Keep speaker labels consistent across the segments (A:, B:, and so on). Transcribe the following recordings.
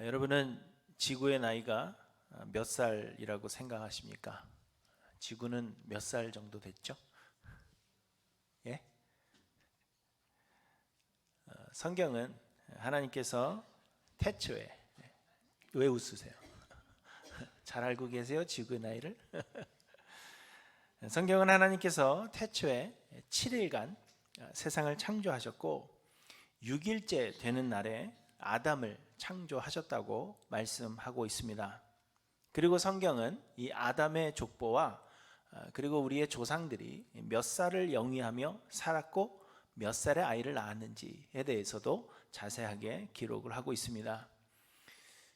A: 여러분은 지구의 나이가 몇 살이라고 생각하십니까? 지구는 몇 살 정도 됐죠? 예? 성경은 하나님께서 태초에, 왜 웃으세요? 잘 알고 계세요? 지구의 나이를? 성경은 하나님께서 태초에 7일간 세상을 창조하셨고 6일째 되는 날에 아담을 창조하셨다고 말씀하고 있습니다. 그리고 성경은 이 아담의 족보와 그리고 우리의 조상들이 몇 살을 영위하며 살았고 몇 살의 아이를 낳았는지에 대해서도 자세하게 기록을 하고 있습니다.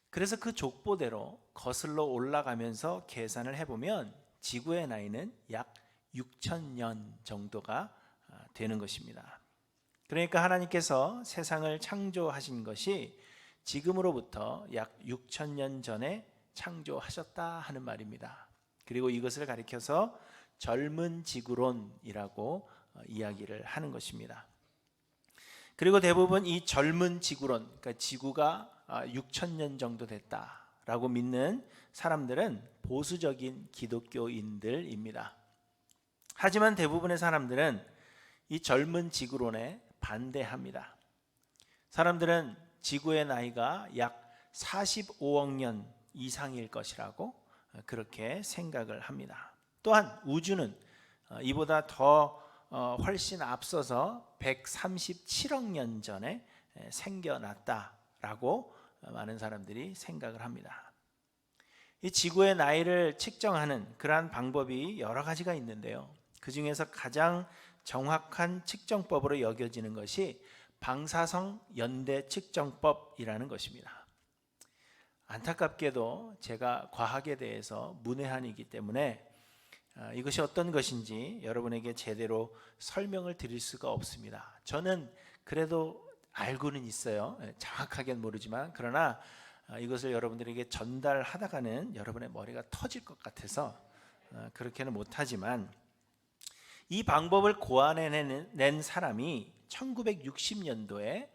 A: 그래서 그 족보대로 거슬러 올라가면서 계산을 해보면 지구의 나이는 약 6,000년 정도가 되는 것입니다. 그러니까 하나님께서 세상을 창조하신 것이 지금으로부터 약 6,000년 전에 창조하셨다 하는 말입니다. 그리고 이것을 가리켜서 젊은 지구론이라고 이야기를 하는 것입니다. 그리고 대부분 이 젊은 지구론, 그러니까 지구가 6,000년 정도 됐다라고 믿는 사람들은 보수적인 기독교인들입니다. 하지만 대부분의 사람들은 이 젊은 지구론에 반대합니다. 사람들은 지구의 나이가 약 45억 년 이상일 것이라고 그렇게 생각을 합니다. 또한 우주는 이보다 더 훨씬 앞서서 137억 년 전에 생겨났다라고 많은 사람들이 생각을 합니다. 이 지구의 나이를 측정하는 그러한 방법이 여러 가지가 있는데요. 그 중에서 가장 정확한 측정법으로 여겨지는 것이 방사성 연대 측정법이라는 것입니다. 안타깝게도 제가 과학에 대해서 문외한이기 때문에 이것이 어떤 것인지 여러분에게 제대로 설명을 드릴 수가 없습니다. 저는 그래도 알고는 있어요. 정확하게는 모르지만 그러나 이것을 여러분들에게 전달하다가는 여러분의 머리가 터질 것 같아서 그렇게는 못하지만 이 방법을 고안해낸 사람이 1960년도에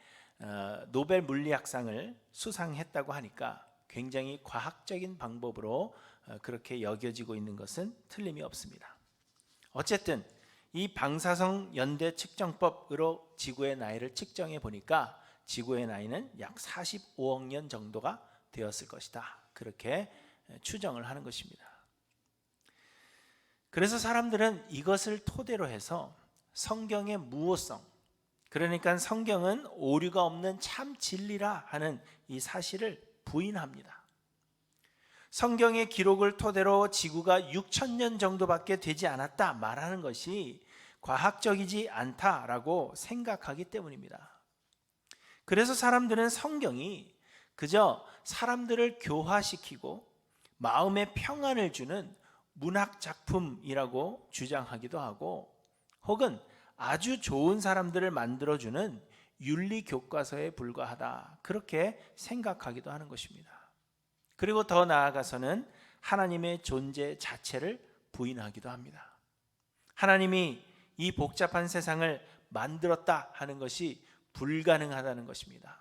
A: 노벨 물리학상을 수상했다고 하니까 굉장히 과학적인 방법으로 그렇게 여겨지고 있는 것은 틀림이 없습니다. 어쨌든 이 방사성 연대 측정법으로 지구의 나이를 측정해 보니까 지구의 나이는 약 45억 년 정도가 되었을 것이다. 그렇게 추정을 하는 것입니다. 그래서 사람들은 이것을 토대로 해서 성경의 무오성, 그러니까 성경은 오류가 없는 참 진리라 하는 이 사실을 부인합니다. 성경의 기록을 토대로 지구가 6,000년 정도밖에 되지 않았다 말하는 것이 과학적이지 않다라고 생각하기 때문입니다. 그래서 사람들은 성경이 그저 사람들을 교화시키고 마음의 평안을 주는 문학 작품이라고 주장하기도 하고 혹은 아주 좋은 사람들을 만들어주는 윤리 교과서에 불과하다 그렇게 생각하기도 하는 것입니다. 그리고 더 나아가서는 하나님의 존재 자체를 부인하기도 합니다. 하나님이 이 복잡한 세상을 만들었다 하는 것이 불가능하다는 것입니다.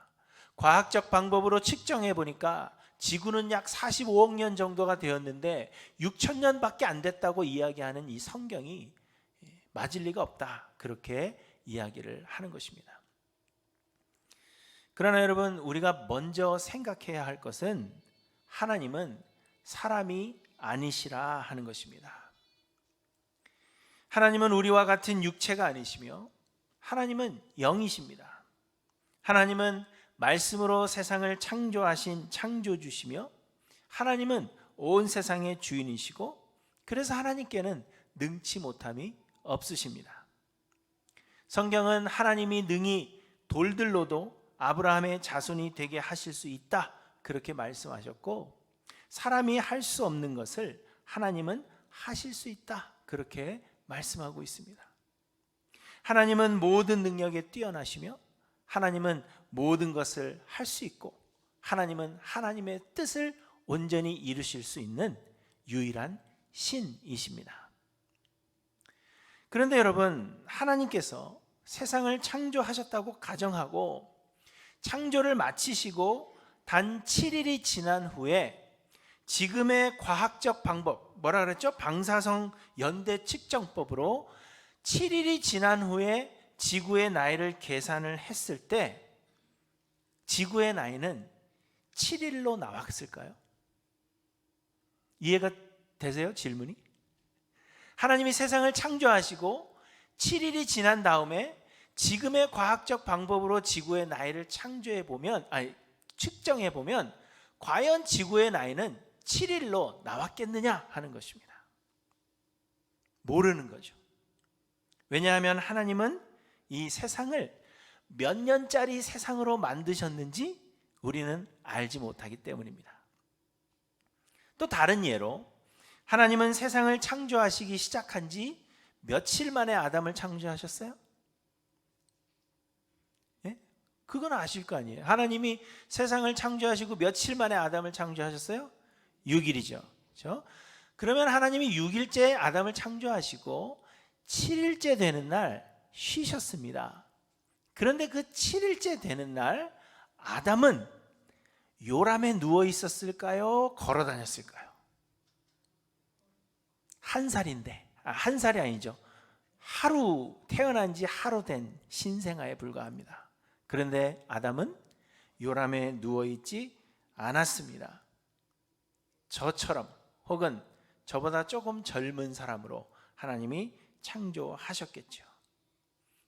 A: 과학적 방법으로 측정해 보니까 지구는 약 45억 년 정도가 되었는데 6,000년밖에 안 됐다고 이야기하는 이 성경이 맞을 리가 없다 그렇게 이야기를 하는 것입니다. 그러나 여러분, 우리가 먼저 생각해야 할 것은 하나님은 사람이 아니시라 하는 것입니다. 하나님은 우리와 같은 육체가 아니시며 하나님은 영이십니다. 하나님은 말씀으로 세상을 창조하신 창조주시며 하나님은 온 세상의 주인이시고 그래서 하나님께는 능치 못함이 없으십니다. 성경은 하나님이 능히 돌들로도 아브라함의 자손이 되게 하실 수 있다 그렇게 말씀하셨고 사람이 할 수 없는 것을 하나님은 하실 수 있다 그렇게 말씀하고 있습니다. 하나님은 모든 능력에 뛰어나시며 하나님은 모든 것을 할 수 있고 하나님은 하나님의 뜻을 온전히 이루실 수 있는 유일한 신이십니다. 그런데 여러분, 하나님께서 세상을 창조하셨다고 가정하고 창조를 마치시고 단 7일이 지난 후에 지금의 과학적 방법, 뭐라 그랬죠? 방사성 연대 측정법으로 7일이 지난 후에 지구의 나이를 계산을 했을 때 지구의 나이는 7일로 나왔을까요? 이해가 되세요? 질문이? 하나님이 세상을 창조하시고 7일이 지난 다음에 지금의 과학적 방법으로 지구의 나이를 측정해 보면 과연 지구의 나이는 7일로 나왔겠느냐 하는 것입니다. 모르는 거죠. 왜냐하면 하나님은 이 세상을 몇 년짜리 세상으로 만드셨는지 우리는 알지 못하기 때문입니다. 또 다른 예로 하나님은 세상을 창조하시기 시작한 지 며칠 만에 아담을 창조하셨어요? 예? 그건 아실 거 아니에요. 하나님이 세상을 창조하시고 며칠 만에 아담을 창조하셨어요? 6일이죠. 그렇죠? 그러면 하나님이 6일째 아담을 창조하시고 7일째 되는 날 쉬셨습니다. 그런데 그 7일째 되는 날 아담은 요람에 누워 있었을까요? 걸어 다녔을까요? 한 살이 아니죠. 태어난 지 하루 된 신생아에 불과합니다. 그런데 아담은 요람에 누워 있지 않았습니다. 저처럼 혹은 저보다 조금 젊은 사람으로 하나님이 창조하셨겠죠.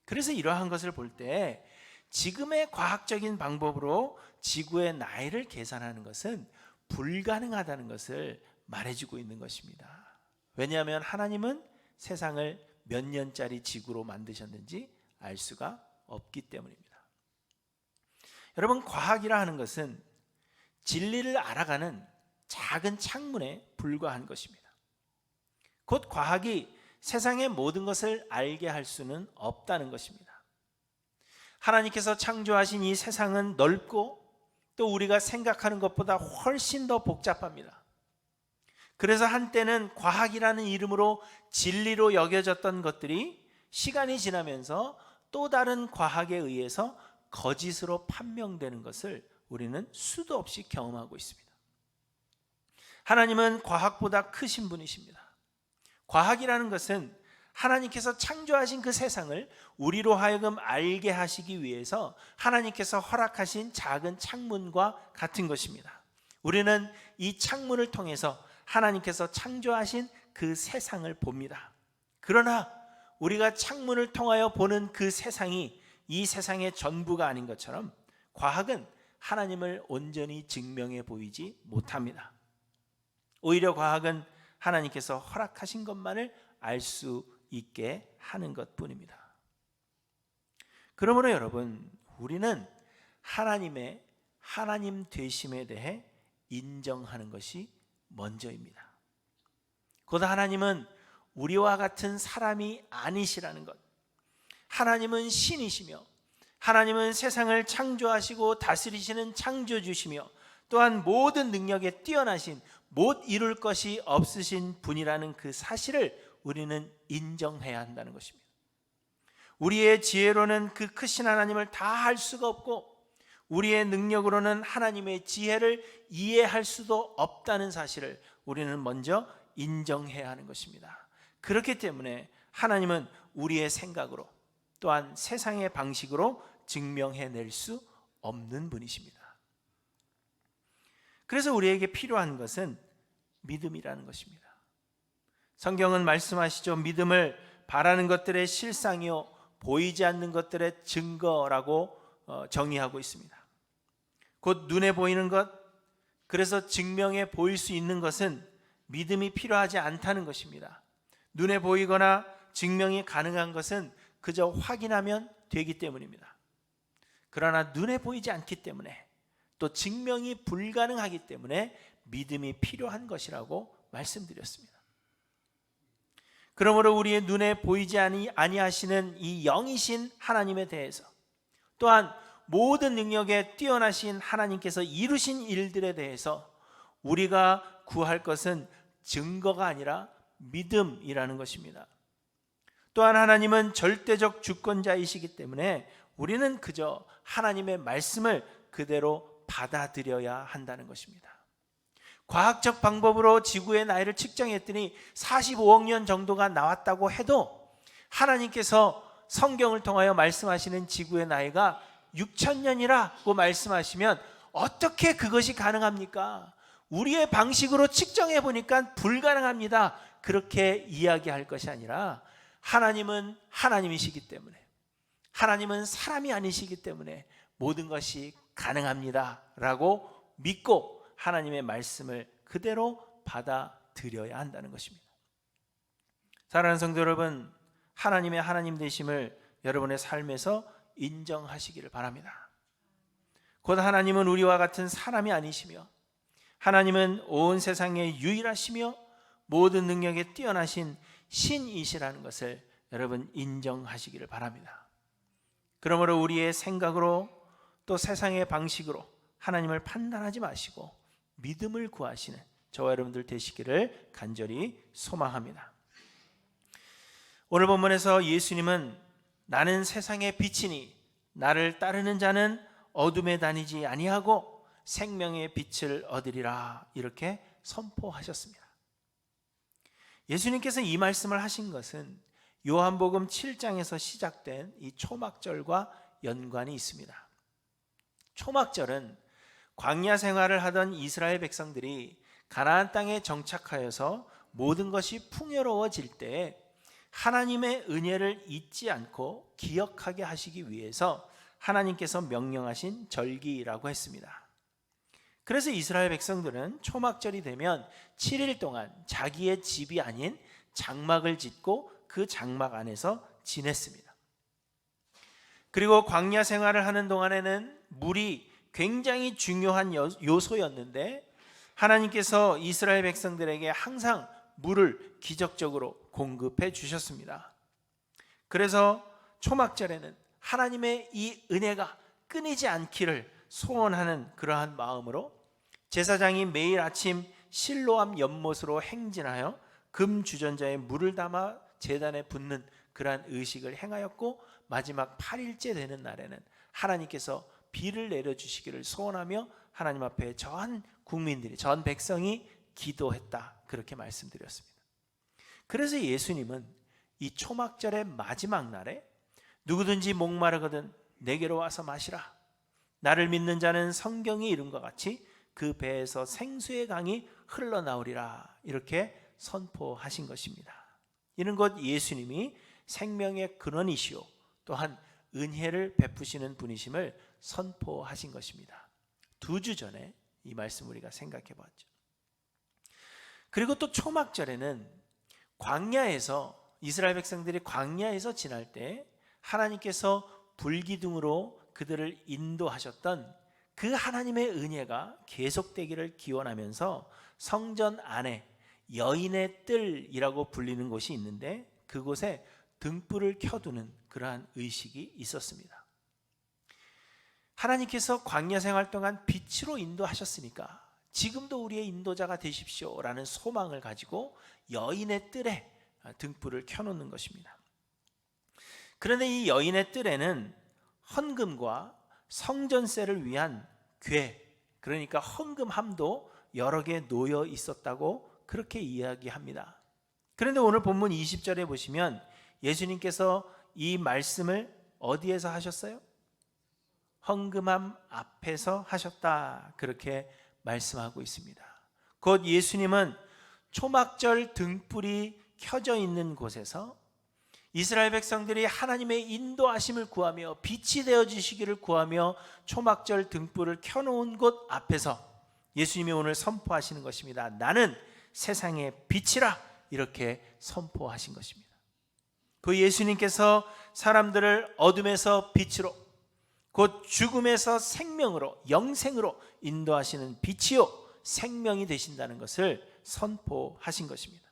A: 그래서 이러한 것을 볼 때 지금의 과학적인 방법으로 지구의 나이를 계산하는 것은 불가능하다는 것을 말해주고 있는 것입니다. 왜냐하면 하나님은 세상을 몇 년짜리 지구로 만드셨는지 알 수가 없기 때문입니다. 여러분, 과학이라 하는 것은 진리를 알아가는 작은 창문에 불과한 것입니다. 곧 과학이 세상의 모든 것을 알게 할 수는 없다는 것입니다. 하나님께서 창조하신 이 세상은 넓고 또 우리가 생각하는 것보다 훨씬 더 복잡합니다. 그래서 한때는 과학이라는 이름으로 진리로 여겨졌던 것들이 시간이 지나면서 또 다른 과학에 의해서 거짓으로 판명되는 것을 우리는 수도 없이 경험하고 있습니다. 하나님은 과학보다 크신 분이십니다. 과학이라는 것은 하나님께서 창조하신 그 세상을 우리로 하여금 알게 하시기 위해서 하나님께서 허락하신 작은 창문과 같은 것입니다. 우리는 이 창문을 통해서 하나님께서 창조하신 그 세상을 봅니다. 그러나 우리가 창문을 통하여 보는 그 세상이 이 세상의 전부가 아닌 것처럼 과학은 하나님을 온전히 증명해 보이지 못합니다. 오히려 과학은 하나님께서 허락하신 것만을 알 수 있게 하는 것뿐입니다. 그러므로 여러분, 우리는 하나님의 하나님 되심에 대해 인정하는 것이 먼저입니다. 곧 하나님은 우리와 같은 사람이 아니시라는 것, 하나님은 신이시며 하나님은 세상을 창조하시고 다스리시는 창조주시며 또한 모든 능력에 뛰어나신 못 이룰 것이 없으신 분이라는 그 사실을 우리는 인정해야 한다는 것입니다. 우리의 지혜로는 그 크신 하나님을 다 할 수가 없고 우리의 능력으로는 하나님의 지혜를 이해할 수도 없다는 사실을 우리는 먼저 인정해야 하는 것입니다. 그렇기 때문에 하나님은 우리의 생각으로 또한 세상의 방식으로 증명해낼 수 없는 분이십니다. 그래서 우리에게 필요한 것은 믿음이라는 것입니다. 성경은 말씀하시죠. 믿음을 바라는 것들의 실상이요 보이지 않는 것들의 증거라고 정의하고 있습니다. 곧 눈에 보이는 것, 그래서 증명해 보일 수 있는 것은 믿음이 필요하지 않다는 것입니다. 눈에 보이거나 증명이 가능한 것은 그저 확인하면 되기 때문입니다. 그러나 눈에 보이지 않기 때문에 또 증명이 불가능하기 때문에 믿음이 필요한 것이라고 말씀드렸습니다. 그러므로 우리의 눈에 보이지 아니하시는 이 영이신 하나님에 대해서 또한 모든 능력에 뛰어나신 하나님께서 이루신 일들에 대해서 우리가 구할 것은 증거가 아니라 믿음이라는 것입니다. 또한 하나님은 절대적 주권자이시기 때문에 우리는 그저 하나님의 말씀을 그대로 받아들여야 한다는 것입니다. 과학적 방법으로 지구의 나이를 측정했더니 45억 년 정도가 나왔다고 해도 하나님께서 성경을 통하여 말씀하시는 지구의 나이가 6,000년이라고 말씀하시면 어떻게 그것이 가능합니까? 우리의 방식으로 측정해 보니까 불가능합니다. 그렇게 이야기할 것이 아니라 하나님은 하나님이시기 때문에, 하나님은 사람이 아니시기 때문에 모든 것이 가능합니다 라고 믿고 하나님의 말씀을 그대로 받아들여야 한다는 것입니다. 사랑하는 성도 여러분, 하나님의 하나님 되심을 여러분의 삶에서 인정하시기를 바랍니다. 곧 하나님은 우리와 같은 사람이 아니시며 하나님은 온 세상에 유일하시며 모든 능력에 뛰어나신 신이시라는 것을 여러분 인정하시기를 바랍니다. 그러므로 우리의 생각으로 또 세상의 방식으로 하나님을 판단하지 마시고 믿음을 구하시는 저와 여러분들 되시기를 간절히 소망합니다. 오늘 본문에서 예수님은 나는 세상의 빛이니 나를 따르는 자는 어둠에 다니지 아니하고 생명의 빛을 얻으리라 이렇게 선포하셨습니다. 예수님께서 이 말씀을 하신 것은 요한복음 7장에서 시작된 이 초막절과 연관이 있습니다. 초막절은 광야 생활을 하던 이스라엘 백성들이 가나안 땅에 정착하여서 모든 것이 풍요로워질 때 하나님의 은혜를 잊지 않고 기억하게 하시기 위해서 하나님께서 명령하신 절기라고 했습니다. 그래서 이스라엘 백성들은 초막절이 되면 7일 동안 자기의 집이 아닌 장막을 짓고 그 장막 안에서 지냈습니다. 그리고 광야 생활을 하는 동안에는 물이 굉장히 중요한 요소였는데 하나님께서 이스라엘 백성들에게 항상 물을 기적적으로 공급해 주셨습니다. 그래서 초막절에는 하나님의 이 은혜가 끊이지 않기를 소원하는 그러한 마음으로 제사장이 매일 아침 실로암 연못으로 행진하여 금주전자에 물을 담아 제단에 붓는 그러한 의식을 행하였고 마지막 8일째 되는 날에는 하나님께서 비를 내려주시기를 소원하며 하나님 앞에 전 국민들이, 전 백성이 기도했다 그렇게 말씀드렸습니다. 그래서 예수님은 이 초막절의 마지막 날에 누구든지 목마르거든 내게로 와서 마시라, 나를 믿는 자는 성경이 이룬 것 같이 그 배에서 생수의 강이 흘러나오리라 이렇게 선포하신 것입니다. 이는 곧 예수님이 생명의 근원이시오 또한 은혜를 베푸시는 분이심을 선포하신 것입니다. 2주 전에 이 말씀 우리가 생각해 봤죠. 그리고 또 초막절에는 광야에서 이스라엘 백성들이 광야에서 지날 때 하나님께서 불기둥으로 그들을 인도하셨던 그 하나님의 은혜가 계속되기를 기원하면서 성전 안에 여인의 뜰이라고 불리는 곳이 있는데 그곳에 등불을 켜두는 그러한 의식이 있었습니다. 하나님께서 광야 생활 동안 빛으로 인도하셨으니까 지금도 우리의 인도자가 되십시오 라는 소망을 가지고 여인의 뜰에 등불을 켜놓는 것입니다. 그런데 이 여인의 뜰에는 헌금과 성전세를 위한 궤, 그러니까 헌금함도 여러 개 놓여 있었다고 그렇게 이야기합니다. 그런데 오늘 본문 20절에 보시면 예수님께서 이 말씀을 어디에서 하셨어요? 헌금함 앞에서 하셨다 그렇게 말씀하고 있습니다. 곧 예수님은 초막절 등불이 켜져 있는 곳에서 이스라엘 백성들이 하나님의 인도하심을 구하며 빛이 되어주시기를 구하며 초막절 등불을 켜놓은 곳 앞에서 예수님이 오늘 선포하시는 것입니다. 나는 세상의 빛이라 이렇게 선포하신 것입니다. 그 예수님께서 사람들을 어둠에서 빛으로 곧 죽음에서 생명으로 영생으로 인도하시는 빛이요 생명이 되신다는 것을 선포하신 것입니다.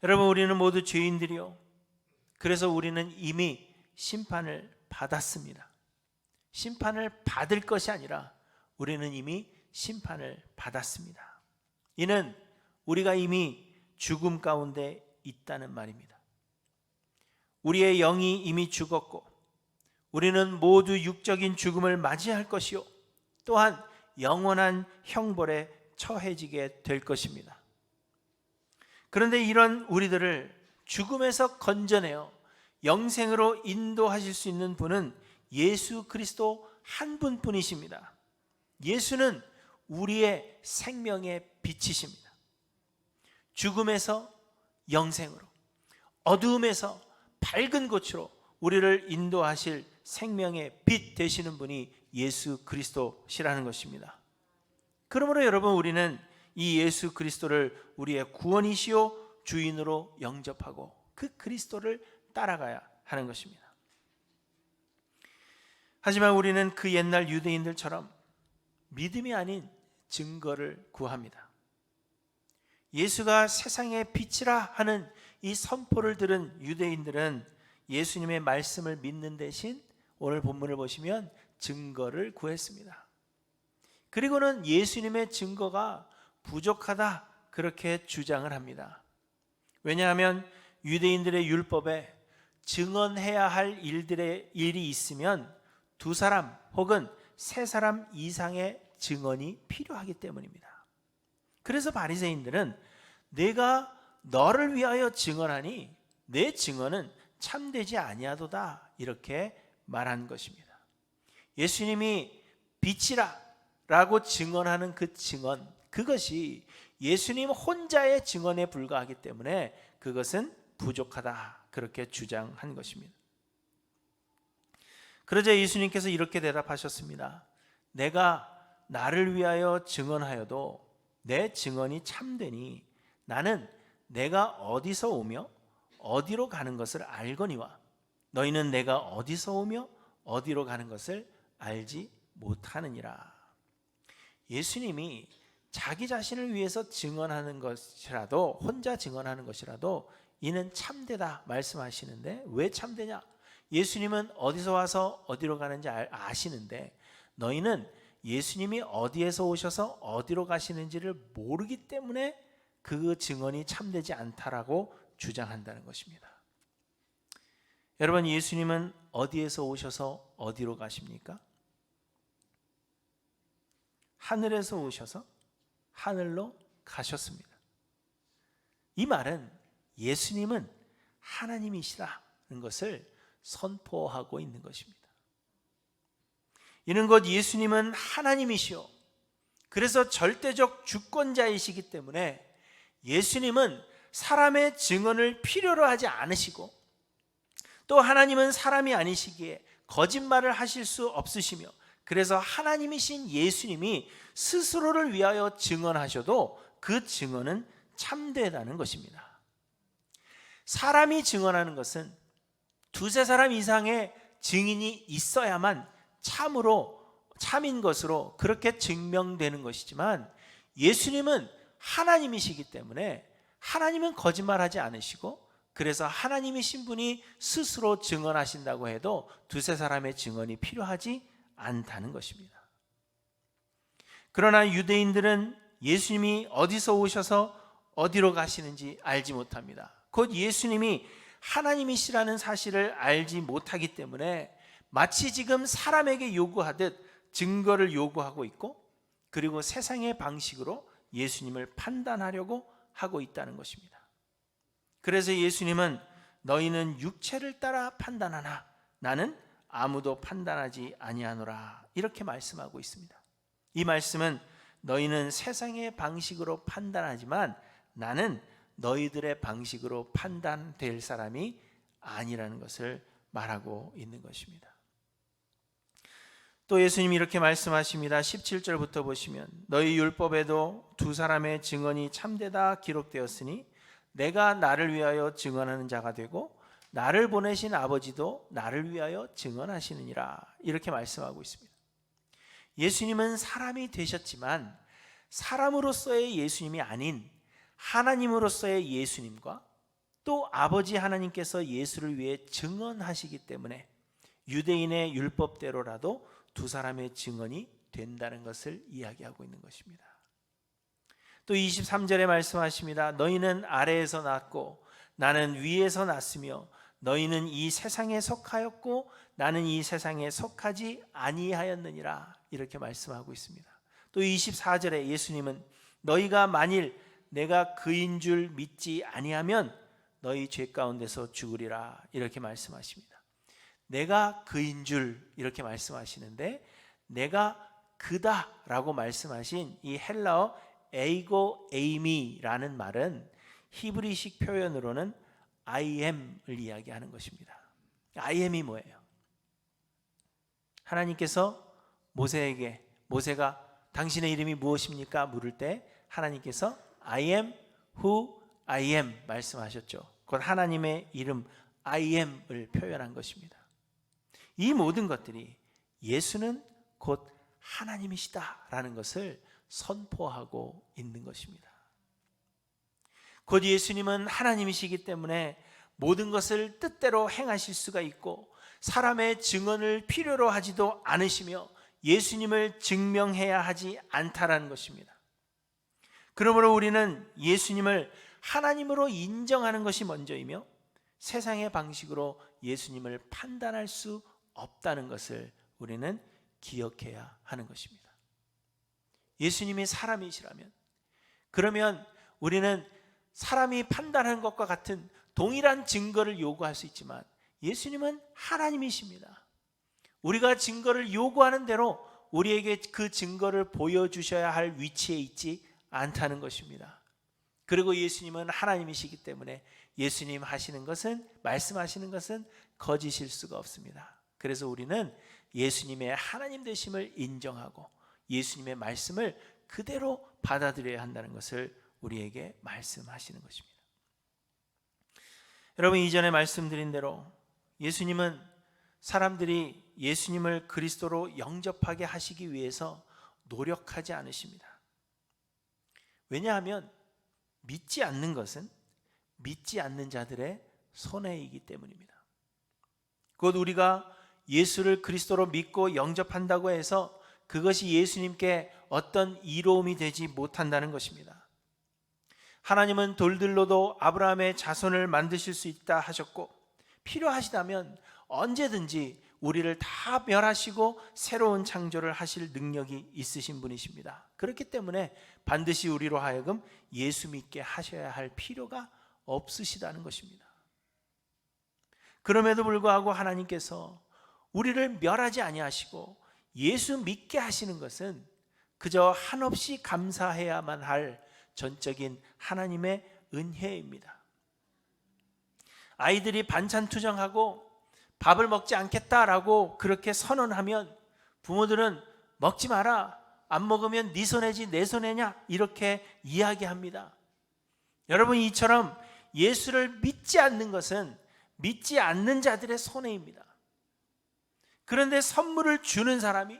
A: 여러분, 우리는 모두 죄인들이요, 그래서 우리는 이미 심판을 받았습니다. 심판을 받을 것이 아니라 우리는 이미 심판을 받았습니다. 이는 우리가 이미 죽음 가운데 있다는 말입니다. 우리의 영이 이미 죽었고 우리는 모두 육적인 죽음을 맞이할 것이요 또한 영원한 형벌에 처해지게 될 것입니다. 그런데 이런 우리들을 죽음에서 건져내어 영생으로 인도하실 수 있는 분은 예수 그리스도 한 분뿐이십니다. 예수는 우리의 생명의 빛이십니다. 죽음에서 영생으로, 어두움에서 밝은 곳으로 우리를 인도하실 생명의 빛 되시는 분이 예수 그리스도시라는 것입니다. 그러므로 여러분, 우리는 이 예수 그리스도를 우리의 구원이시요 주인으로 영접하고 그 그리스도를 따라가야 하는 것입니다. 하지만 우리는 그 옛날 유대인들처럼 믿음이 아닌 증거를 구합니다. 예수가 세상의 빛이라 하는 이 선포를 들은 유대인들은 예수님의 말씀을 믿는 대신 오늘 본문을 보시면 증거를 구했습니다. 그리고는 예수님의 증거가 부족하다 그렇게 주장을 합니다. 왜냐하면 유대인들의 율법에 증언해야 할 일이 있으면 2사람 혹은 3사람 이상의 증언이 필요하기 때문입니다. 그래서 바리새인들은 내가 너를 위하여 증언하니 내 증언은 참되지 아니하도다 이렇게 말한 것입니다. 예수님이 빛이라 라고 증언하는 그 증언, 그것이 예수님 혼자의 증언에 불과하기 때문에 그것은 부족하다 그렇게 주장한 것입니다. 그러자 예수님께서 이렇게 대답하셨습니다. 내가 나를 위하여 증언하여도 내 증언이 참되니 나는 내가 어디서 오며 어디로 가는 것을 알거니와 너희는 내가 어디서 오며 어디로 가는 것을 알지 못하느니라. 예수님이 자기 자신을 위해서 증언하는 것이라도, 혼자 증언하는 것이라도 이는 참되다 말씀하시는데, 왜 참되냐? 예수님은 어디서 와서 어디로 가는지 아시는데 너희는 예수님이 어디에서 오셔서 어디로 가시는지를 모르기 때문에 그 증언이 참되지 않다라고 주장한다는 것입니다. 여러분, 예수님은 어디에서 오셔서 어디로 가십니까? 하늘에서 오셔서 하늘로 가셨습니다. 이 말은 예수님은 하나님이시라는 것을 선포하고 있는 것입니다. 이는 곧 예수님은 하나님이시오, 그래서 절대적 주권자이시기 때문에 예수님은 사람의 증언을 필요로 하지 않으시고, 또 하나님은 사람이 아니시기에 거짓말을 하실 수 없으시며, 그래서 하나님이신 예수님이 스스로를 위하여 증언하셔도 그 증언은 참되다는 것입니다. 사람이 증언하는 것은 2-3사람 이상의 증인이 있어야만 참인 것으로 그렇게 증명되는 것이지만, 예수님은 하나님이시기 때문에 하나님은 거짓말하지 않으시고, 그래서 하나님이신 분이 스스로 증언하신다고 해도 2-3사람의 증언이 필요하지 않다는 것입니다. 그러나 유대인들은 예수님이 어디서 오셔서 어디로 가시는지 알지 못합니다. 곧 예수님이 하나님이시라는 사실을 알지 못하기 때문에 마치 지금 사람에게 요구하듯 증거를 요구하고 있고, 그리고 세상의 방식으로 예수님을 판단하려고 하고 있다는 것입니다. 그래서 예수님은 너희는 육체를 따라 판단하나 나는 아무도 판단하지 아니하노라 이렇게 말씀하고 있습니다. 이 말씀은 너희는 세상의 방식으로 판단하지만 나는 너희들의 방식으로 판단될 사람이 아니라는 것을 말하고 있는 것입니다. 또 예수님이 이렇게 말씀하십니다. 17절부터 보시면 너희 율법에도 2사람의 증언이 참되다 기록되었으니 내가 나를 위하여 증언하는 자가 되고 나를 보내신 아버지도 나를 위하여 증언하시느니라 이렇게 말씀하고 있습니다. 예수님은 사람이 되셨지만 사람으로서의 예수님이 아닌 하나님으로서의 예수님과 또 아버지 하나님께서 예수를 위해 증언하시기 때문에 유대인의 율법대로라도 2사람의 증언이 된다는 것을 이야기하고 있는 것입니다. 또 23절에 말씀하십니다. 너희는 아래에서 났고 나는 위에서 났으며 너희는 이 세상에 속하였고 나는 이 세상에 속하지 아니하였느니라 이렇게 말씀하고 있습니다. 또 24절에 예수님은 너희가 만일 내가 그인 줄 믿지 아니하면 너희 죄 가운데서 죽으리라 이렇게 말씀하십니다. 내가 그인 줄 이렇게 말씀하시는데 내가 그다라고 말씀하신 이 헬라어 에이고 에이미라는 말은 히브리식 표현으로는 I am을 이야기하는 것입니다. I am이 뭐예요? 하나님께서 모세가 당신의 이름이 무엇입니까? 물을 때 하나님께서 I am who I am 말씀하셨죠. 곧 하나님의 이름 I am을 표현한 것입니다. 이 모든 것들이 예수는 곧 하나님이시다라는 것을 선포하고 있는 것입니다. 곧 예수님은 하나님이시기 때문에 모든 것을 뜻대로 행하실 수가 있고 사람의 증언을 필요로 하지도 않으시며 예수님을 증명해야 하지 않다라는 것입니다. 그러므로 우리는 예수님을 하나님으로 인정하는 것이 먼저이며 세상의 방식으로 예수님을 판단할 수 없다는 것을 우리는 기억해야 하는 것입니다. 예수님이 사람이시라면 그러면 우리는 사람이 판단한 것과 같은 동일한 증거를 요구할 수 있지만 예수님은 하나님이십니다. 우리가 증거를 요구하는 대로 우리에게 그 증거를 보여주셔야 할 위치에 있지 않다는 것입니다. 그리고 예수님은 하나님이시기 때문에 예수님 하시는 것은 말씀하시는 것은 거짓일 수가 없습니다. 그래서 우리는 예수님의 하나님 되심을 인정하고 예수님의 말씀을 그대로 받아들여야 한다는 것을 우리에게 말씀하시는 것입니다. 여러분, 이전에 말씀드린 대로 예수님은 사람들이 예수님을 그리스도로 영접하게 하시기 위해서 노력하지 않으십니다. 왜냐하면 믿지 않는 것은 믿지 않는 자들의 손해이기 때문입니다. 곧 우리가 예수를 그리스도로 믿고 영접한다고 해서 그것이 예수님께 어떤 이로움이 되지 못한다는 것입니다. 하나님은 돌들로도 아브라함의 자손을 만드실 수 있다 하셨고 필요하시다면 언제든지 우리를 다 멸하시고 새로운 창조를 하실 능력이 있으신 분이십니다. 그렇기 때문에 반드시 우리로 하여금 예수 믿게 하셔야 할 필요가 없으시다는 것입니다. 그럼에도 불구하고 하나님께서 우리를 멸하지 아니하시고 예수 믿게 하시는 것은 그저 한없이 감사해야만 할 전적인 하나님의 은혜입니다. 아이들이 반찬 투정하고 밥을 먹지 않겠다라고 그렇게 선언하면 부모들은 먹지 마라, 안 먹으면 네 손해지 내 손해냐 이렇게 이야기합니다. 여러분, 이처럼 예수를 믿지 않는 것은 믿지 않는 자들의 손해입니다. 그런데 선물을 주는 사람이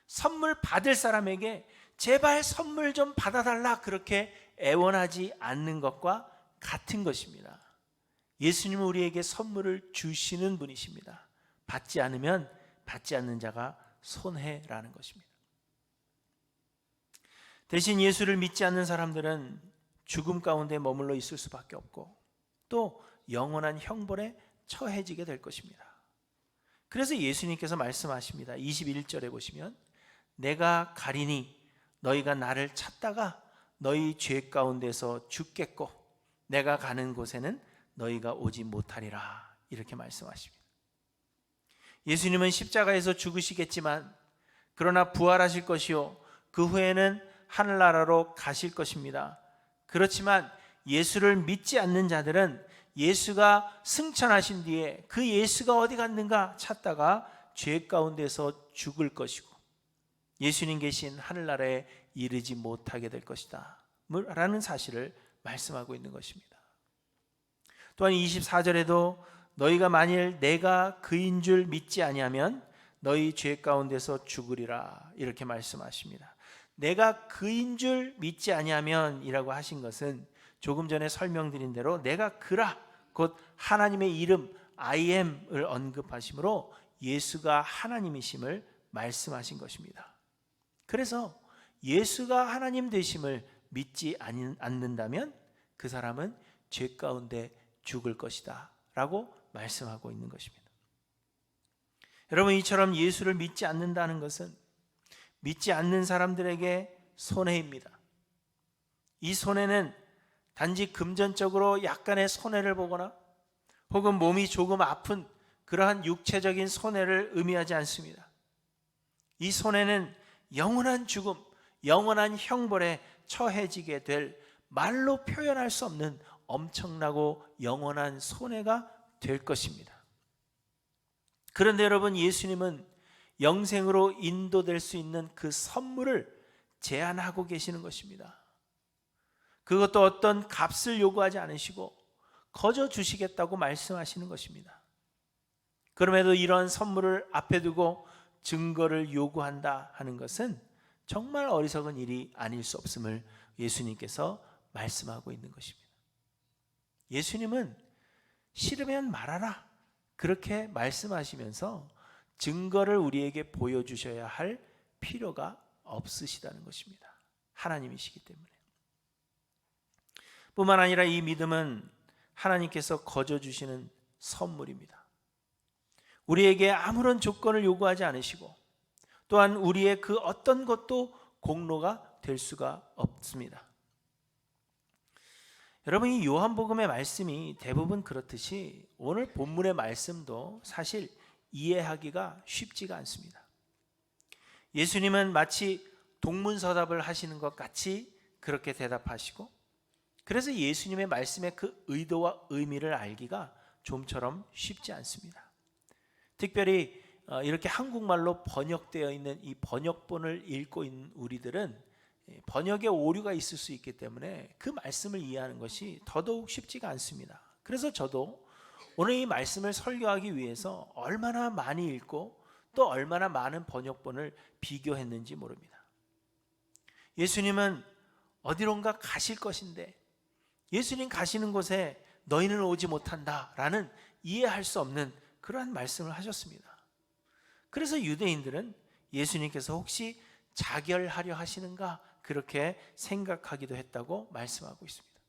A: 선물 받을 사람에게 제발 선물 좀 받아달라 그렇게 애원하지 않는 것과 같은 것입니다. 예수님은 우리에게 선물을 주시는 분이십니다. 받지 않으면 받지 않는 자가 손해라는 것입니다. 대신 예수를 믿지 않는 사람들은 죽음 가운데 머물러 있을 수밖에 없고 또 영원한 형벌에 처해지게 될 것입니다. 그래서 예수님께서 말씀하십니다. 21절에 보시면 내가 가리니 너희가 나를 찾다가 너희 죄 가운데서 죽겠고 내가 가는 곳에는 너희가 오지 못하리라 이렇게 말씀하십니다. 예수님은 십자가에서 죽으시겠지만 그러나 부활하실 것이요 그 후에는 하늘나라로 가실 것입니다. 그렇지만 예수를 믿지 않는 자들은 예수가 승천하신 뒤에 그 예수가 어디 갔는가 찾다가 죄 가운데서 죽을 것이고 예수님 계신 하늘나라에 이르지 못하게 될 것이다 라는 사실을 말씀하고 있는 것입니다. 또한 24절에도 너희가 만일 내가 그인 줄 믿지 아니하면 너희 죄 가운데서 죽으리라 이렇게 말씀하십니다. 내가 그인 줄 믿지 아니하면 이라고 하신 것은 조금 전에 설명드린 대로 내가 그라 곧 하나님의 이름 I am을 언급하시므로 예수가 하나님이심을 말씀하신 것입니다. 그래서 예수가 하나님 되심을 믿지 않는다면 그 사람은 죄 가운데 죽을 것이다 라고 말씀하고 있는 것입니다. 여러분, 이처럼 예수를 믿지 않는다는 것은 믿지 않는 사람들에게 손해입니다. 이 손해는 단지 금전적으로 약간의 손해를 보거나 혹은 몸이 조금 아픈 그러한 육체적인 손해를 의미하지 않습니다. 이 손해는 영원한 죽음, 영원한 형벌에 처해지게 될 말로 표현할 수 없는 엄청나고 영원한 손해가 될 것입니다. 그런데 여러분, 예수님은 영생으로 인도될 수 있는 그 선물을 제안하고 계시는 것입니다. 그것도 어떤 값을 요구하지 않으시고 거저 주시겠다고 말씀하시는 것입니다. 그럼에도 이러한 선물을 앞에 두고 증거를 요구한다 하는 것은 정말 어리석은 일이 아닐 수 없음을 예수님께서 말씀하고 있는 것입니다. 예수님은 싫으면 말하라 그렇게 말씀하시면서 증거를 우리에게 보여주셔야 할 필요가 없으시다는 것입니다. 하나님이시기 때문에. 뿐만 아니라 이 믿음은 하나님께서 거저 주시는 선물입니다. 우리에게 아무런 조건을 요구하지 않으시고 또한 우리의 그 어떤 것도 공로가 될 수가 없습니다. 여러분, 이 요한복음의 말씀이 대부분 그렇듯이 오늘 본문의 말씀도 사실 이해하기가 쉽지가 않습니다. 예수님은 마치 동문서답을 하시는 것 같이 그렇게 대답하시고, 그래서 예수님의 말씀의 그 의도와 의미를 알기가 좀처럼 쉽지 않습니다. 특별히 이렇게 한국말로 번역되어 있는 이 번역본을 읽고 있는 우리들은 번역에 오류가 있을 수 있기 때문에 그 말씀을 이해하는 것이 더더욱 쉽지가 않습니다. 그래서 저도 오늘 이 말씀을 설교하기 위해서 얼마나 많이 읽고 또 얼마나 많은 번역본을 비교했는지 모릅니다. 예수님은 어디론가 가실 것인데 예수님 가시는 곳에 너희는 오지 못한다라는 이해할 수 없는 그러한 말씀을 하셨습니다. 그래서 유대인들은 예수님께서 혹시 자결하려 하시는가 그렇게 생각하기도 했다고 말씀하고 있습니다.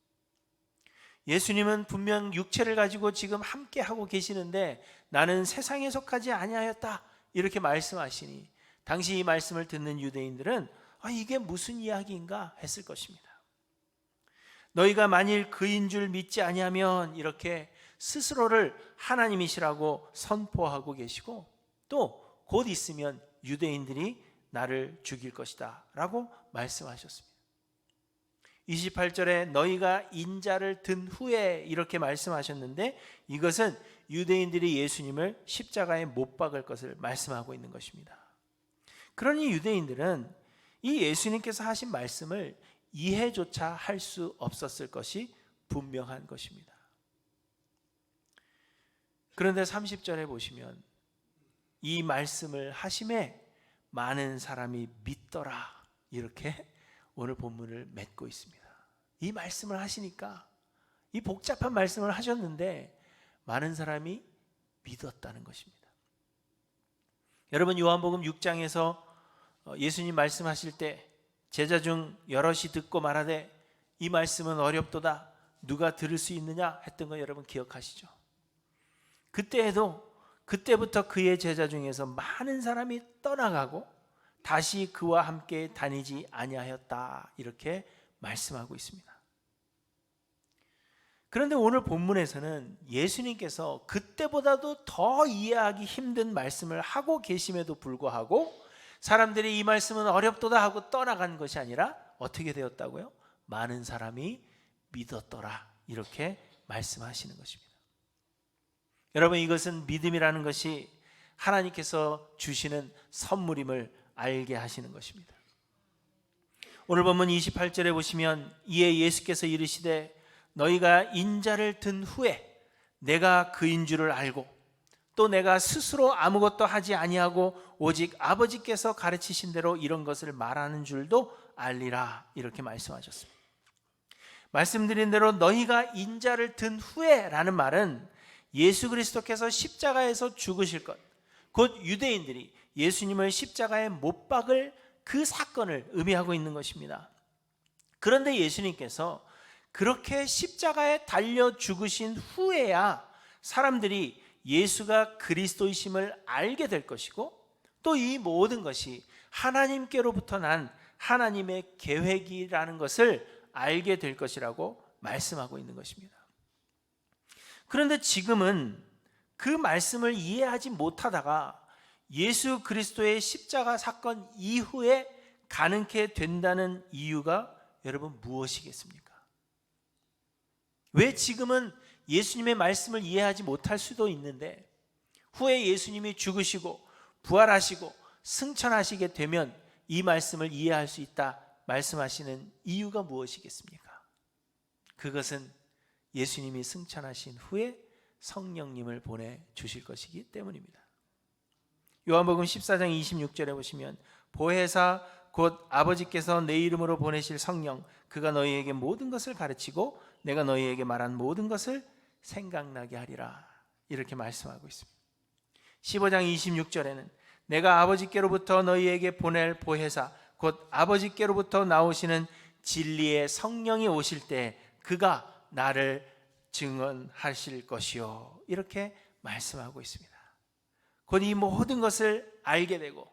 A: 예수님은 분명 육체를 가지고 지금 함께 하고 계시는데 나는 세상에 속하지 아니하였다 이렇게 말씀하시니 당시 이 말씀을 듣는 유대인들은 이게 무슨 이야기인가 했을 것입니다. 너희가 만일 그인 줄 믿지 아니하면 이렇게 스스로를 하나님이시라고 선포하고 계시고 또 곧 있으면 유대인들이 나를 죽일 것이다 라고 말씀하셨습니다. 28절에 너희가 인자를 든 후에 이렇게 말씀하셨는데 이것은 유대인들이 예수님을 십자가에 못 박을 것을 말씀하고 있는 것입니다. 그러니 유대인들은 이 예수님께서 하신 말씀을 이해조차 할 수 없었을 것이 분명한 것입니다. 그런데 30절에 보시면 이 말씀을 하심에 많은 사람이 믿더라 이렇게 오늘 본문을 맺고 있습니다. 이 말씀을 하시니까 이 복잡한 말씀을 하셨는데 많은 사람이 믿었다는 것입니다. 여러분, 요한복음 6장에서 예수님 말씀하실 때 제자 중 여럿이 듣고 말하되 이 말씀은 어렵도다 누가 들을 수 있느냐 했던 거 여러분 기억하시죠? 그때부터 그의 제자 중에서 많은 사람이 떠나가고 다시 그와 함께 다니지 아니하였다 이렇게 말씀하고 있습니다. 그런데 오늘 본문에서는 예수님께서 그때보다도 더 이해하기 힘든 말씀을 하고 계심에도 불구하고 사람들이 이 말씀은 어렵도다 하고 떠나간 것이 아니라 어떻게 되었다고요? 많은 사람이 믿었더라 이렇게 말씀하시는 것입니다. 여러분, 이것은 믿음이라는 것이 하나님께서 주시는 선물임을 알게 하시는 것입니다. 오늘 본문 28절에 보시면 이에 예수께서 이르시되 너희가 인자를 든 후에 내가 그인 줄을 알고 또 내가 스스로 아무것도 하지 아니하고 오직 아버지께서 가르치신 대로 이런 것을 말하는 줄도 알리라 이렇게 말씀하셨습니다. 말씀드린 대로 너희가 인자를 든 후에 라는 말은 예수 그리스도께서 십자가에서 죽으실 것, 곧 유대인들이 예수님을 십자가에 못 박을 그 사건을 의미하고 있는 것입니다. 그런데 예수님께서 그렇게 십자가에 달려 죽으신 후에야 사람들이 예수가 그리스도이심을 알게 될 것이고 또 이 모든 것이 하나님께로부터 난 하나님의 계획이라는 것을 알게 될 것이라고 말씀하고 있는 것입니다. 그런데 지금은 그 말씀을 이해하지 못하다가 예수 그리스도의 십자가 사건 이후에 가능케 된다는 이유가 여러분 무엇이겠습니까? 왜 지금은 예수님의 말씀을 이해하지 못할 수도 있는데 후에 예수님이 죽으시고 부활하시고 승천하시게 되면 이 말씀을 이해할 수 있다 말씀하시는 이유가 무엇이겠습니까? 그것은 예수님이 승천하신 후에 성령님을 보내주실 것이기 때문입니다. 요한복음 14장 26절에 보시면 보혜사 곧 아버지께서 내 이름으로 보내실 성령 그가 너희에게 모든 것을 가르치고 내가 너희에게 말한 모든 것을 생각나게 하리라 이렇게 말씀하고 있습니다. 15장 26절에는 내가 아버지께로부터 너희에게 보낼 보혜사 곧 아버지께로부터 나오시는 진리의 성령이 오실 때 그가 나를 증언하실 것이요 이렇게 말씀하고 있습니다. 곧 이 모든 것을 알게 되고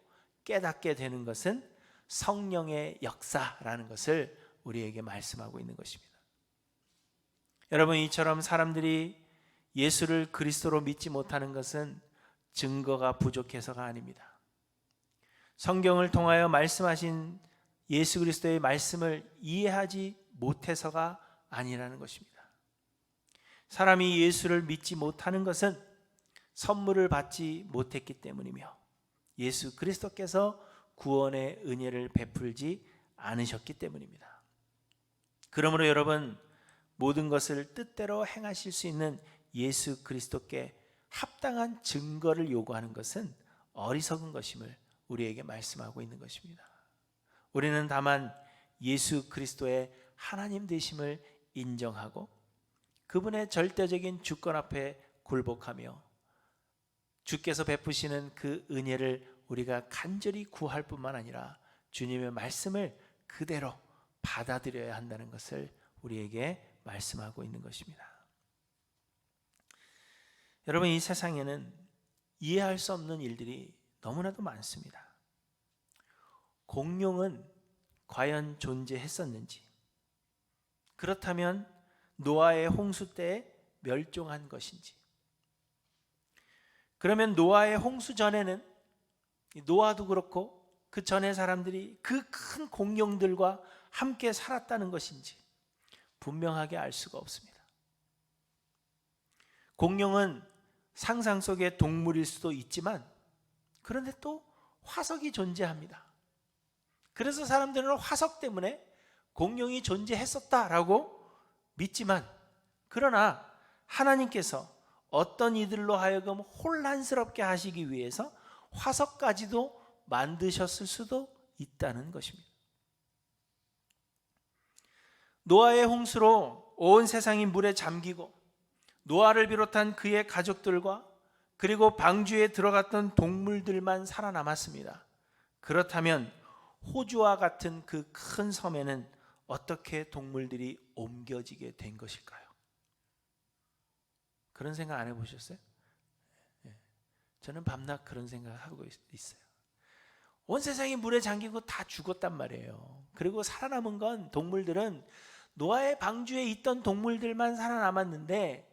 A: 깨닫게 되는 것은 성령의 역사라는 것을 우리에게 말씀하고 있는 것입니다. 여러분, 이처럼 사람들이 예수를 그리스도로 믿지 못하는 것은 증거가 부족해서가 아닙니다. 성경을 통하여 말씀하신 예수 그리스도의 말씀을 이해하지 못해서가 아니라는 것입니다. 사람이 예수를 믿지 못하는 것은 선물을 받지 못했기 때문이며 예수 그리스도께서 구원의 은혜를 베풀지 않으셨기 때문입니다. 그러므로 여러분, 모든 것을 뜻대로 행하실 수 있는 예수 그리스도께 합당한 증거를 요구하는 것은 어리석은 것임을 우리에게 말씀하고 있는 것입니다. 우리는 다만 예수 그리스도의 하나님 되심을 인정하고 그분의 절대적인 주권 앞에 굴복하며 주께서 베푸시는 그 은혜를 우리가 간절히 구할 뿐만 아니라 주님의 말씀을 그대로 받아들여야 한다는 것을 우리에게 말씀하고 있는 것입니다. 여러분, 이 세상에는 이해할 수 없는 일들이 너무나도 많습니다. 공룡은 과연 존재했었는지, 그렇다면 노아의 홍수 때에 멸종한 것인지, 그러면 노아의 홍수 전에는 노아도 그렇고 그 전에 사람들이 그 큰 공룡들과 함께 살았다는 것인지 분명하게 알 수가 없습니다. 공룡은 상상 속의 동물일 수도 있지만 그런데 또 화석이 존재합니다. 그래서 사람들은 화석 때문에 공룡이 존재했었다라고 믿지만, 그러나 하나님께서 어떤 이들로 하여금 혼란스럽게 하시기 위해서 화석까지도 만드셨을 수도 있다는 것입니다. 노아의 홍수로 온 세상이 물에 잠기고 노아를 비롯한 그의 가족들과 그리고 방주에 들어갔던 동물들만 살아남았습니다. 그렇다면 호주와 같은 그 큰 섬에는 어떻게 동물들이 옮겨지게 된 것일까요? 그런 생각 안 해보셨어요? 저는 밤낮 그런 생각을 하고 있어요. 온 세상이 물에 잠기고 다 죽었단 말이에요. 그리고 살아남은 건 동물들은 노아의 방주에 있던 동물들만 살아남았는데,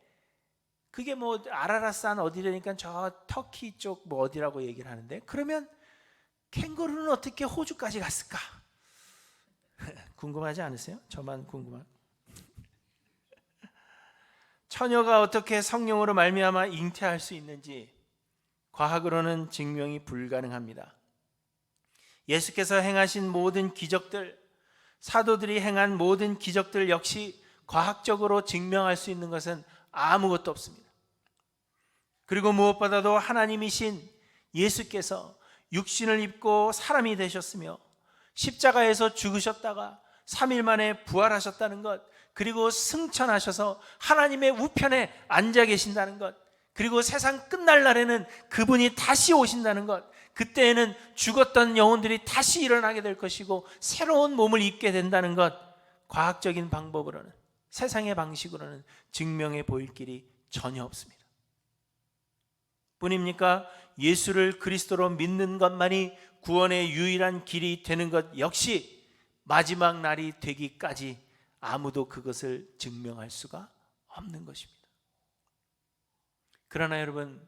A: 그게 뭐 아라라산 어디라니까 저 터키 쪽 뭐 어디라고 얘기를 하는데, 그러면 캥거루는 어떻게 호주까지 갔을까? 궁금하지 않으세요? 저만 궁금한. 처녀가 어떻게 성령으로 말미암아 잉태할 수 있는지 과학으로는 증명이 불가능합니다. 예수께서 행하신 모든 기적들, 사도들이 행한 모든 기적들 역시 과학적으로 증명할 수 있는 것은 아무것도 없습니다. 그리고 무엇보다도 하나님이신 예수께서 육신을 입고 사람이 되셨으며 십자가에서 죽으셨다가 3일 만에 부활하셨다는 것, 그리고 승천하셔서 하나님의 우편에 앉아 계신다는 것, 그리고 세상 끝날 날에는 그분이 다시 오신다는 것, 그때에는 죽었던 영혼들이 다시 일어나게 될 것이고 새로운 몸을 입게 된다는 것, 과학적인 방법으로는, 세상의 방식으로는 증명해 보일 길이 전혀 없습니다. 뿐입니까? 예수를 그리스도로 믿는 것만이 구원의 유일한 길이 되는 것 역시 마지막 날이 되기까지 아무도 그것을 증명할 수가 없는 것입니다. 그러나 여러분,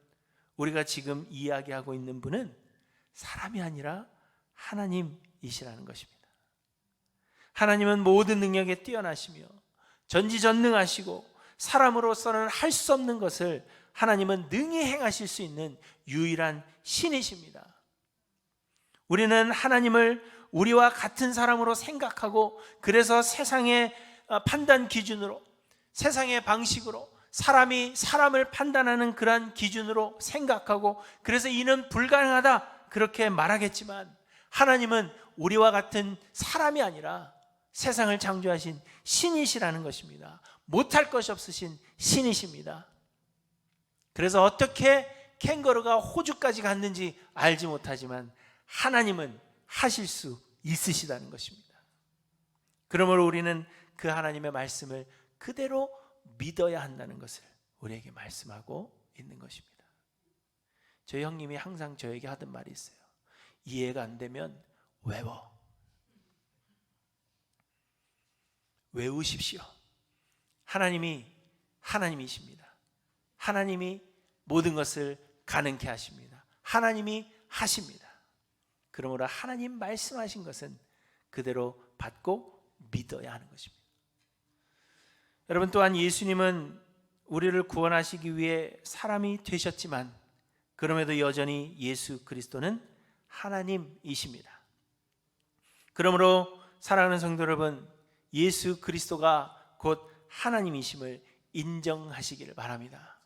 A: 우리가 지금 이야기하고 있는 분은 사람이 아니라 하나님이시라는 것입니다. 하나님은 모든 능력에 뛰어나시며 전지전능하시고 사람으로서는 할 수 없는 것을 하나님은 능히 행하실 수 있는 유일한 신이십니다. 우리는 하나님을 우리와 같은 사람으로 생각하고, 그래서 세상의 판단 기준으로, 세상의 방식으로 사람이 사람을 판단하는 그러한 기준으로 생각하고, 그래서 이는 불가능하다 그렇게 말하겠지만, 하나님은 우리와 같은 사람이 아니라 세상을 창조하신 신이시라는 것입니다. 못할 것이 없으신 신이십니다. 그래서 어떻게 캥거루가 호주까지 갔는지 알지 못하지만 하나님은 하실 수 있으시다는 것입니다. 그러므로 우리는 그 하나님의 말씀을 그대로 믿어야 한다는 것을 우리에게 말씀하고 있는 것입니다. 저희 형님이 항상 저에게 하던 말이 있어요. 이해가 안 되면 외워. 외우십시오. 하나님이 하나님이십니다. 하나님이 모든 것을 가능케 하십니다. 하나님이 하십니다. 그러므로 하나님 말씀하신 것은 그대로 받고 믿어야 하는 것입니다. 여러분, 또한 예수님은 우리를 구원하시기 위해 사람이 되셨지만 그럼에도 여전히 예수 그리스도는 하나님이십니다. 그러므로 사랑하는 성도 여러분, 예수 그리스도가 곧 하나님이심을 인정하시기를 바랍니다.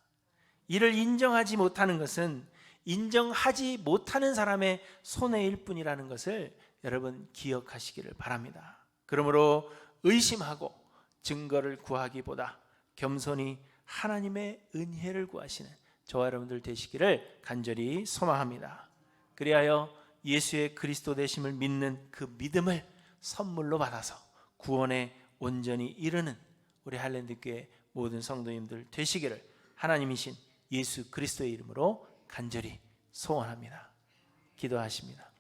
A: 이를 인정하지 못하는 것은 인정하지 못하는 사람의 손해일 뿐이라는 것을 여러분 기억하시기를 바랍니다. 그러므로 의심하고 증거를 구하기보다 겸손히 하나님의 은혜를 구하시는 저와 여러분들 되시기를 간절히 소망합니다. 그리하여 예수의 그리스도 되심을 믿는 그 믿음을 선물로 받아서 구원에 온전히 이르는 우리 할랜드교회 모든 성도님들 되시기를 하나님이신 예수 그리스도의 이름으로 간절히 소원합니다. 기도하십니다.